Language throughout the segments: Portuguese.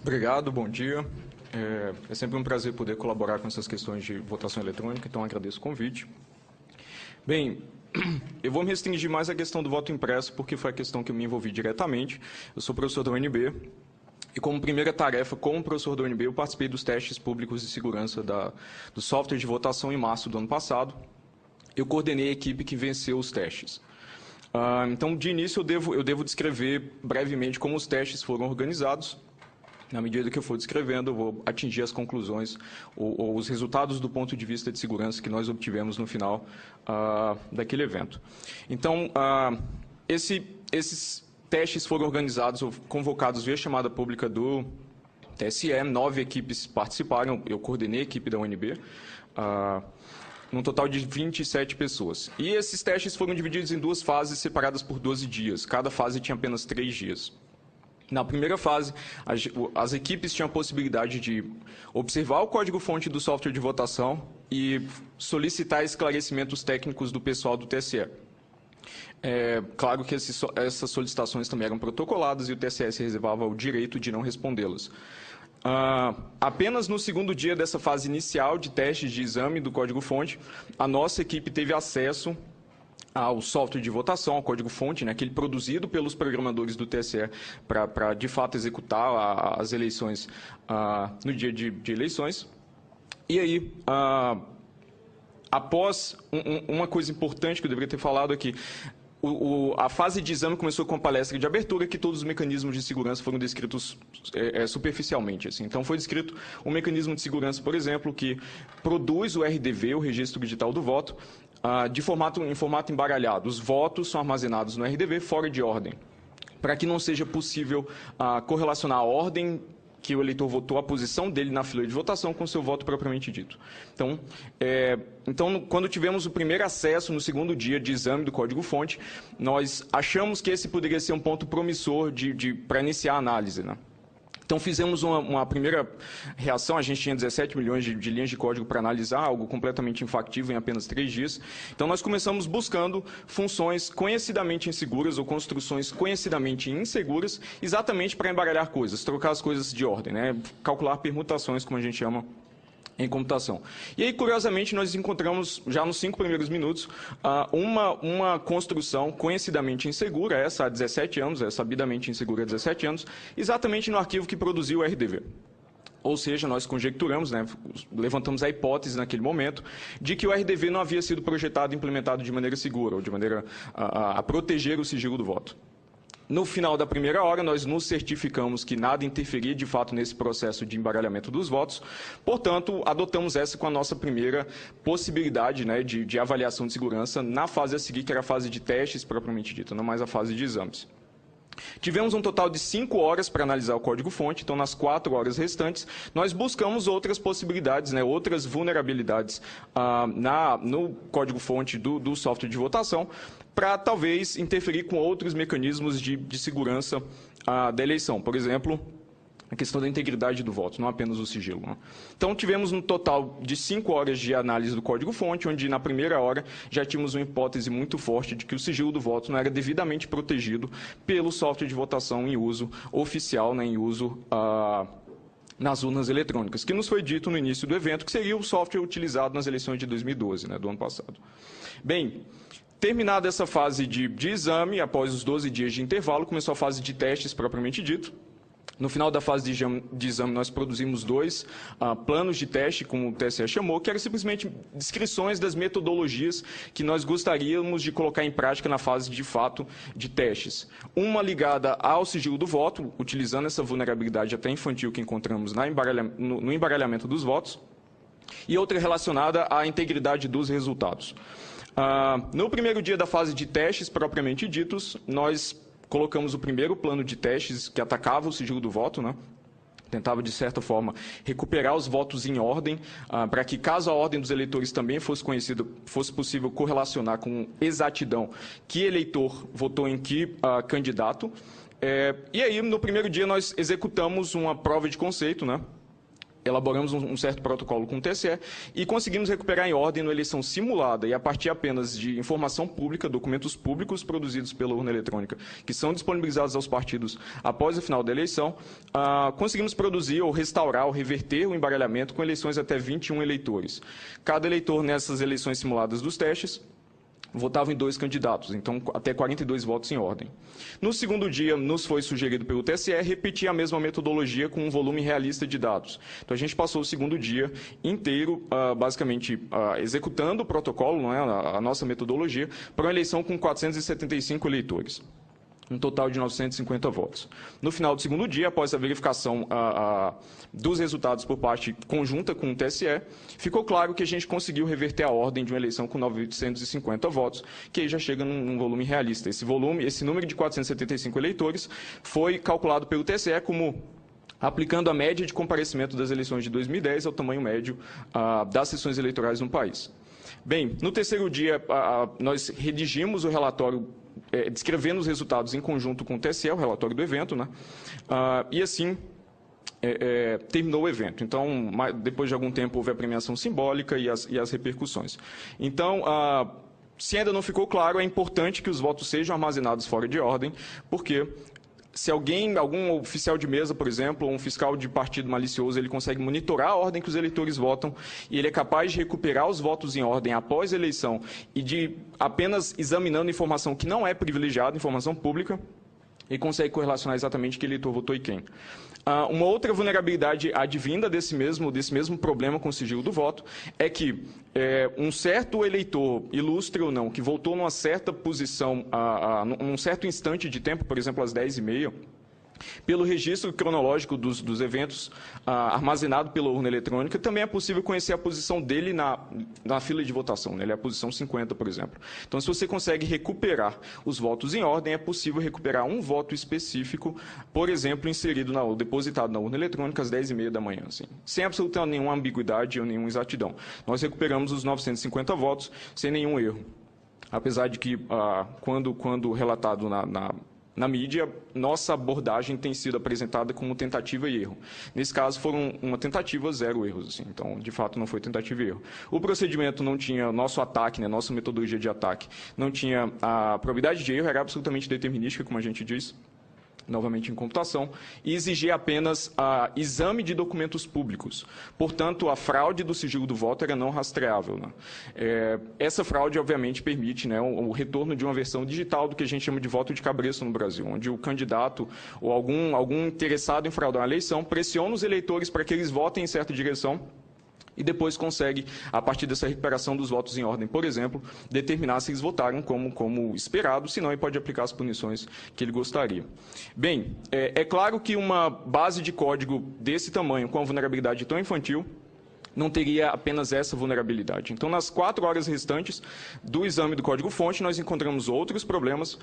Obrigado, bom dia. É sempre um prazer poder colaborar com essas questões de votação eletrônica, então agradeço o convite. Bem, eu vou me restringir mais à questão do voto impresso, porque foi a questão que eu me envolvi diretamente. Eu sou professor da UNB, e como primeira tarefa, como professor da UNB, eu participei dos testes públicos de segurança do software de votação em março do ano passado. Eu coordenei a equipe que venceu os testes. Então, de início, eu devo descrever brevemente como os testes foram organizados. Na medida que eu for descrevendo, eu vou atingir as conclusões ou os resultados do ponto de vista de segurança que nós obtivemos no final daquele evento. Então, esses testes foram organizados ou convocados via chamada pública do TSE. 9 equipes participaram, eu coordenei a equipe da UNB, num total de 27 pessoas. E esses testes foram divididos em 2 fases separadas por 12 dias. Cada fase tinha apenas 3 dias. Na primeira fase, as equipes tinham a possibilidade de observar o código-fonte do software de votação e solicitar esclarecimentos técnicos do pessoal do TSE. Claro que essas solicitações também eram protocoladas e o TSE se reservava o direito de não respondê-las. Apenas no segundo dia dessa fase inicial de testes de exame do código-fonte, a nossa equipe teve acesso ao software de votação, ao código-fonte, né, aquele produzido pelos programadores do TSE para, de fato, executar as eleições no dia de eleições. E aí, após uma coisa importante que eu deveria ter falado aqui, a fase de exame começou com a palestra de abertura, que todos os mecanismos de segurança foram descritos superficialmente. Assim. Então, foi descrito um mecanismo de segurança, por exemplo, que produz o RDV, o Registro Digital do Voto, em formato embaralhado. Os votos são armazenados no RDV fora de ordem, para que não seja possível correlacionar a ordem que o eleitor votou, a posição dele na fila de votação com o seu voto propriamente dito. Então, quando tivemos o primeiro acesso no segundo dia de exame do código-fonte, nós achamos que esse poderia ser um ponto promissor para iniciar a análise, né? Então, fizemos uma primeira reação, a gente tinha 17 milhões de linhas de código para analisar, algo completamente infactível em apenas 3 dias. Então, nós começamos buscando funções conhecidamente inseguras ou construções conhecidamente inseguras, exatamente para embaralhar coisas, trocar as coisas de ordem, né? Calcular permutações, como a gente chama em computação. E aí, curiosamente, nós encontramos, já nos 5 primeiros minutos, uma construção conhecidamente insegura, essa há 17 anos, é sabidamente insegura há 17 anos, exatamente no arquivo que produziu o RDV. Ou seja, nós conjecturamos, né, levantamos a hipótese naquele momento, de que o RDV não havia sido projetado e implementado de maneira segura, ou de maneira a proteger o sigilo do voto. No final da primeira hora, nós nos certificamos que nada interferia, de fato, nesse processo de embaralhamento dos votos. Portanto, adotamos essa com a nossa primeira possibilidade, né, de avaliação de segurança na fase a seguir, que era a fase de testes propriamente dita, não mais a fase de exames. Tivemos um total de 5 horas para analisar o código-fonte, então nas 4 horas restantes, nós buscamos outras possibilidades, né, outras vulnerabilidades no código-fonte do software de votação, para talvez interferir com outros mecanismos de segurança da eleição. Por exemplo, a questão da integridade do voto, não apenas o sigilo. Né? Então, tivemos um total de 5 horas de análise do código-fonte, onde na primeira hora já tínhamos uma hipótese muito forte de que o sigilo do voto não era devidamente protegido pelo software de votação em uso oficial, né, em uso nas urnas eletrônicas, que nos foi dito no início do evento, que seria o software utilizado nas eleições de 2012, né, do ano passado. Bem, terminada essa fase de exame, após os 12 dias de intervalo, começou a fase de testes propriamente dito. No final da fase de exame, nós produzimos 2 planos de teste, como o TSE chamou, que eram simplesmente descrições das metodologias que nós gostaríamos de colocar em prática na fase, de fato, de testes. Uma ligada ao sigilo do voto, utilizando essa vulnerabilidade até infantil que encontramos no embaralhamento dos votos, e outra relacionada à integridade dos resultados. No primeiro dia da fase de testes, propriamente ditos, nós colocamos o primeiro plano de testes que atacava o sigilo do voto, né? Tentava, de certa forma, recuperar os votos em ordem, para que, caso a ordem dos eleitores também fosse conhecida, fosse possível correlacionar com exatidão que eleitor votou em que candidato. E aí, no primeiro dia, nós executamos uma prova de conceito, né? elaboramos um certo protocolo com o TSE e conseguimos recuperar em ordem na eleição simulada e a partir apenas de informação pública, documentos públicos produzidos pela urna eletrônica, que são disponibilizados aos partidos após o final da eleição, conseguimos produzir ou restaurar ou reverter o embaralhamento com eleições até 21 eleitores. Cada eleitor nessas eleições simuladas dos testes votavam em 2 candidatos, então até 42 votos em ordem. No segundo dia, nos foi sugerido pelo TSE repetir a mesma metodologia com um volume realista de dados. Então a gente passou o segundo dia inteiro, basicamente, executando o protocolo, não é, a nossa metodologia, para uma eleição com 475 eleitores. Um total de 950 votos. No final do segundo dia, após a verificação dos resultados por parte conjunta com o TSE, ficou claro que a gente conseguiu reverter a ordem de uma eleição com 950 votos, que aí já chega num volume realista. Esse número de 475 eleitores foi calculado pelo TSE como aplicando a média de comparecimento das eleições de 2010 ao tamanho médio das sessões eleitorais no país. Bem, no terceiro dia, nós redigimos o relatório descrevendo os resultados em conjunto com o TSE, o relatório do evento, né? E assim terminou o evento. Então, depois de algum tempo, houve a premiação simbólica e as repercussões. Então, se ainda não ficou claro, é importante que os votos sejam armazenados fora de ordem, porque se algum oficial de mesa, por exemplo, ou um fiscal de partido malicioso, ele consegue monitorar a ordem que os eleitores votam e ele é capaz de recuperar os votos em ordem após a eleição e de apenas examinando informação que não é privilegiada, informação pública, ele consegue correlacionar exatamente que eleitor votou e quem. Uma outra vulnerabilidade advinda desse mesmo problema com o sigilo do voto é que um certo eleitor, ilustre ou não, que votou numa certa posição, num certo instante de tempo, por exemplo, às 10h30, pelo registro cronológico dos eventos armazenado pela urna eletrônica, também é possível conhecer a posição dele na fila de votação, né? Ele é a posição 50, por exemplo. Então, se você consegue recuperar os votos em ordem, é possível recuperar um voto específico, por exemplo, depositado na urna eletrônica às 10h30 da manhã, assim, sem absoluta nenhuma ambiguidade ou nenhuma exatidão. Nós recuperamos os 950 votos sem nenhum erro. Apesar de que, quando relatado na mídia, nossa abordagem tem sido apresentada como tentativa e erro. Nesse caso, foram uma tentativa, 0 erros. Assim. Então, de fato, não foi tentativa e erro. O procedimento não tinha, nosso ataque, né, nossa metodologia de ataque, não tinha a probabilidade de erro, era absolutamente determinística, como a gente diz, novamente em computação, e exigia apenas exame de documentos públicos. Portanto, a fraude do sigilo do voto era não rastreável. Né? Essa fraude, obviamente, permite, né, o retorno de uma versão digital do que a gente chama de voto de cabresto no Brasil, onde o candidato ou algum interessado em fraudar a eleição pressiona os eleitores para que eles votem em certa direção e depois consegue, a partir dessa recuperação dos votos em ordem, por exemplo, determinar se eles votaram como esperado, senão ele pode aplicar as punições que ele gostaria. Bem, é claro que uma base de código desse tamanho, com a vulnerabilidade tão infantil, não teria apenas essa vulnerabilidade. Então, nas 4 horas restantes do exame do código-fonte, nós encontramos outros problemas,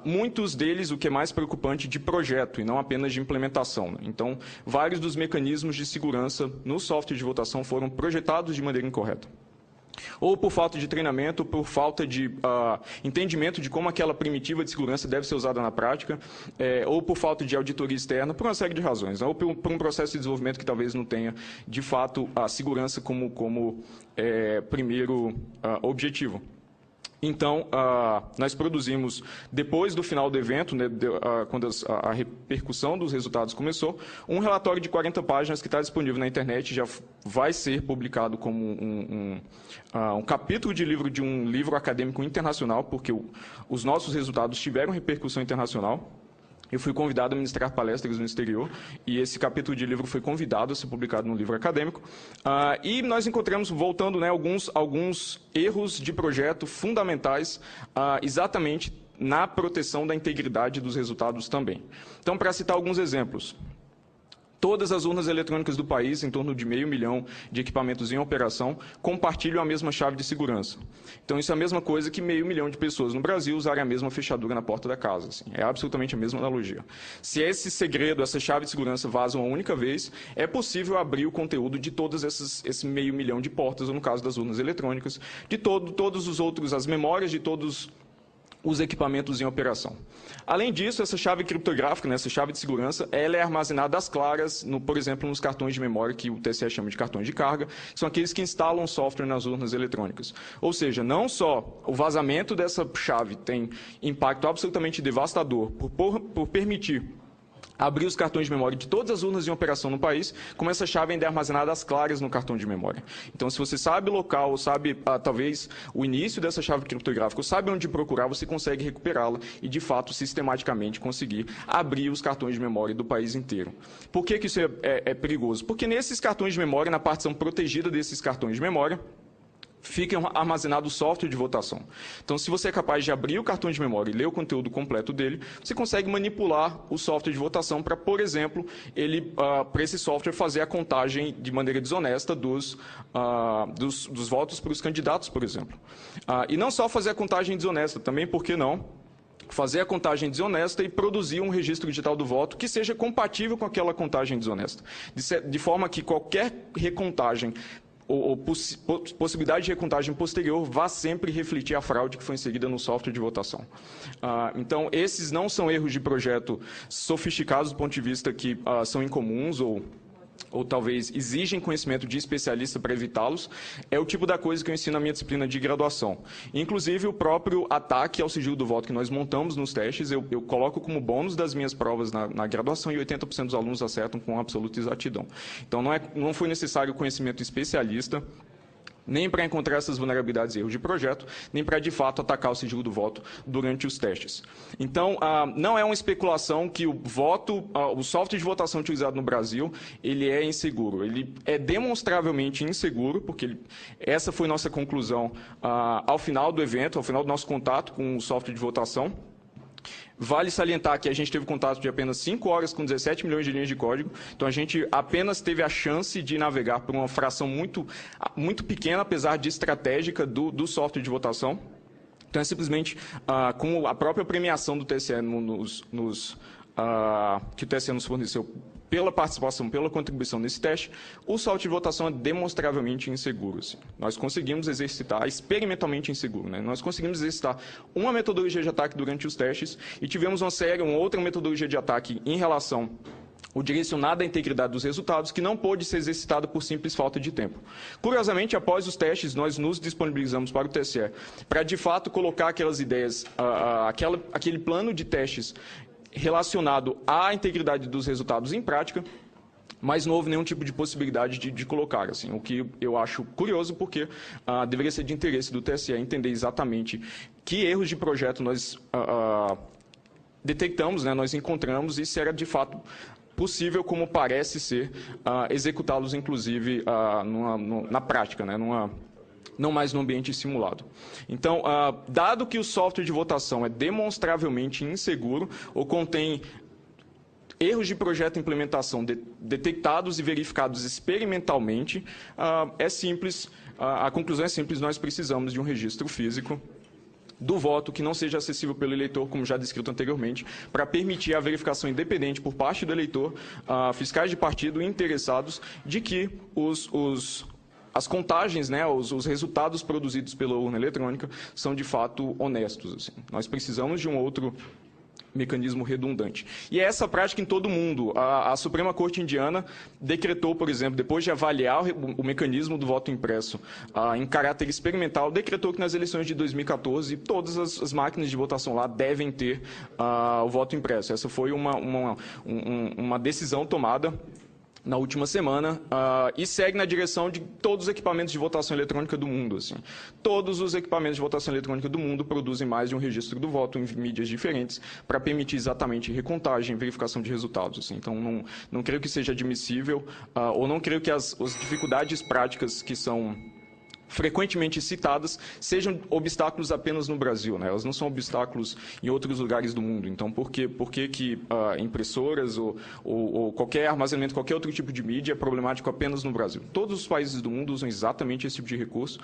muitos deles, o que é mais preocupante, de projeto e não apenas de implementação. Né? Então, vários dos mecanismos de segurança no software de votação foram projetados de maneira incorreta. Ou por falta de treinamento, por falta de entendimento de como aquela primitiva de segurança deve ser usada na prática, ou por falta de auditoria externa, por uma série de razões, ou por um processo de desenvolvimento que talvez não tenha, de fato, a segurança como primeiro objetivo. Então, nós produzimos, depois do final do evento, né, quando a repercussão dos resultados começou, um relatório de 40 páginas que está disponível na internet, já vai ser publicado como um capítulo de um livro acadêmico internacional, porque os nossos resultados tiveram repercussão internacional. Eu fui convidado a ministrar palestras no exterior e esse capítulo de livro foi convidado a ser publicado num livro acadêmico. E nós encontramos, voltando, né, alguns erros de projeto fundamentais exatamente na proteção da integridade dos resultados também. Então, para citar alguns exemplos. Todas as urnas eletrônicas do país, em torno de 500 mil de equipamentos em operação, compartilham a mesma chave de segurança. Então, isso é a mesma coisa que 500 mil de pessoas no Brasil usarem a mesma fechadura na porta da casa. Assim. É absolutamente a mesma analogia. Se esse segredo, essa chave de segurança vaza uma única vez, é possível abrir o conteúdo de todas esse 500 mil de portas, ou no caso das urnas eletrônicas, de todos os outros, as memórias de todos os equipamentos em operação. Além disso, essa chave criptográfica, né, essa chave de segurança, ela é armazenada às claras, por exemplo, nos cartões de memória, que o TSE chama de cartões de carga, que são aqueles que instalam software nas urnas eletrônicas. Ou seja, não só o vazamento dessa chave tem impacto absolutamente devastador por permitir abrir os cartões de memória de todas as urnas em operação no país, como essa chave ainda é armazenada às claras no cartão de memória. Então, se você sabe o local, ou sabe, talvez, o início dessa chave criptográfica, ou sabe onde procurar, você consegue recuperá-la e, de fato, sistematicamente conseguir abrir os cartões de memória do país inteiro. Por que isso é perigoso? Porque nesses cartões de memória, na partição protegida desses cartões de memória, fica armazenado o software de votação. Então, se você é capaz de abrir o cartão de memória e ler o conteúdo completo dele, você consegue manipular o software de votação para, por exemplo, para esse software fazer a contagem de maneira desonesta dos votos para os candidatos, por exemplo. E não só fazer a contagem desonesta, também, por que não, fazer a contagem desonesta e produzir um registro digital do voto que seja compatível com aquela contagem desonesta, de forma que qualquer recontagem ou possibilidade de recontagem posterior vá sempre refletir a fraude que foi inserida no software de votação. Então, esses não são erros de projeto sofisticados do ponto de vista que são incomuns ou talvez exigem conhecimento de especialista para evitá-los, é o tipo da coisa que eu ensino na minha disciplina de graduação. Inclusive, o próprio ataque ao sigilo do voto que nós montamos nos testes, eu coloco como bônus das minhas provas na graduação e 80% dos alunos acertam com absoluta exatidão. Então, não foi necessário conhecimento especialista, nem para encontrar essas vulnerabilidades e erros de projeto, nem para, de fato, atacar o sigilo do voto durante os testes. Então, não é uma especulação que o software de votação utilizado no Brasil, ele é inseguro. Ele é demonstravelmente inseguro, porque essa foi nossa conclusão ao final do evento, ao final do nosso contato com o software de votação. Vale salientar que a gente teve contato de apenas 5 horas com 17 milhões de linhas de código, então a gente apenas teve a chance de navegar por uma fração muito pequena, apesar de estratégica, do software de votação. Então é simplesmente com a própria premiação do TSE que o TSE nos forneceu pela participação, pela contribuição nesse teste, o software de votação é demonstravelmente inseguro. Assim. Nós conseguimos exercitar, experimentalmente inseguro, né? Nós conseguimos exercitar uma metodologia de ataque durante os testes e tivemos uma outra metodologia de ataque em relação o direcionado à integridade dos resultados, que não pôde ser exercitado por simples falta de tempo. Curiosamente, após os testes, nós nos disponibilizamos para o TSE para, de fato, colocar aquelas ideias, aquele plano de testes relacionado à integridade dos resultados em prática, mas não houve nenhum tipo de possibilidade de colocar, assim, o que eu acho curioso, porque deveria ser de interesse do TSE entender exatamente que erros de projeto nós detectamos, né, nós encontramos, e se era de fato possível, como parece ser, executá-los, inclusive, na prática, né, não mais no ambiente simulado. Então, dado que o software de votação é demonstravelmente inseguro ou contém erros de projeto e implementação detectados e verificados experimentalmente, é simples, a conclusão é simples, nós precisamos de um registro físico do voto que não seja acessível pelo eleitor, como já descrito anteriormente, para permitir a verificação independente por parte do eleitor, fiscais de partido e interessados, de que as contagens, né, os resultados produzidos pela urna eletrônica são, de fato, honestos. Assim. Nós precisamos de um outro mecanismo redundante. E é essa prática em todo o mundo. A Suprema Corte Indiana decretou, por exemplo, depois de avaliar o mecanismo do voto impresso em caráter experimental, decretou que nas eleições de 2014 todas as máquinas de votação lá devem ter o voto impresso. Essa foi uma decisão tomada na última semana, e segue na direção de todos os equipamentos de votação eletrônica do mundo. Assim. Todos os equipamentos de votação eletrônica do mundo produzem mais de um registro do voto em mídias diferentes para permitir exatamente recontagem e verificação de resultados. Assim. Então, não creio que seja admissível, ou não creio que as dificuldades práticas que são frequentemente citadas sejam obstáculos apenas no Brasil, né? Elas não são obstáculos em outros lugares do mundo. Então, por que impressoras ou qualquer armazenamento, qualquer outro tipo de mídia é problemático apenas no Brasil? Todos os países do mundo usam exatamente esse tipo de recurso,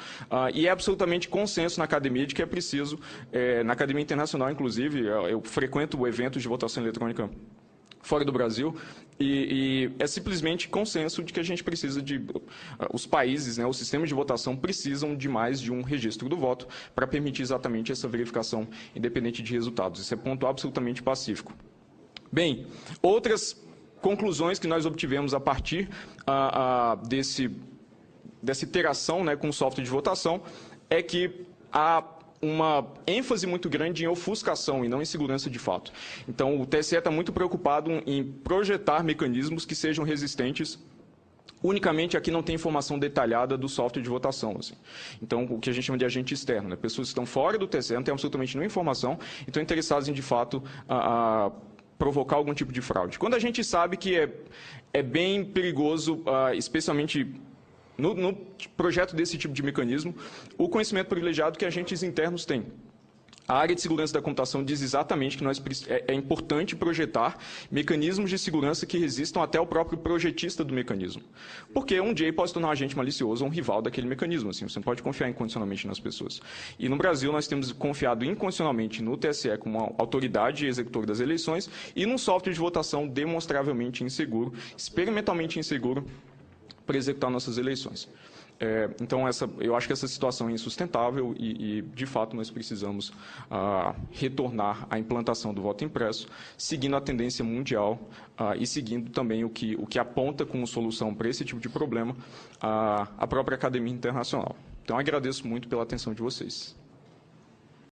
e é absolutamente consenso na academia de que é preciso, na academia internacional, inclusive, eu frequento eventos de votação eletrônica fora do Brasil, e é simplesmente consenso de que a gente precisa os países, né, os sistemas de votação precisam de mais de um registro do voto para permitir exatamente essa verificação independente de resultados. Isso é ponto absolutamente pacífico. Bem, outras conclusões que nós obtivemos a partir dessa interação, né, com o software de votação é que há uma ênfase muito grande em ofuscação e não em segurança de fato. Então, o TSE está muito preocupado em projetar mecanismos que sejam resistentes. Unicamente aqui não tem informação detalhada do software de votação. Assim. Então, o que a gente chama de agente externo. Né? Pessoas que estão fora do TSE, não têm absolutamente nenhuma informação e estão interessadas em, de fato, provocar algum tipo de fraude. Quando a gente sabe que é bem perigoso, especialmente no projeto desse tipo de mecanismo, o conhecimento privilegiado que agentes internos têm. A área de segurança da computação diz exatamente que é importante projetar mecanismos de segurança que resistam até o próprio projetista do mecanismo. Porque um dia pode se tornar um agente malicioso ou um rival daquele mecanismo. Assim, você não pode confiar incondicionalmente nas pessoas. E no Brasil nós temos confiado incondicionalmente no TSE como uma autoridade executora das eleições e num software de votação demonstravelmente inseguro, experimentalmente inseguro, para executar nossas eleições. Então, eu acho que essa situação é insustentável e de fato, nós precisamos retornar à implantação do voto impresso, seguindo a tendência mundial e seguindo também o que aponta como solução para esse tipo de problema a própria Academia Internacional. Então, agradeço muito pela atenção de vocês.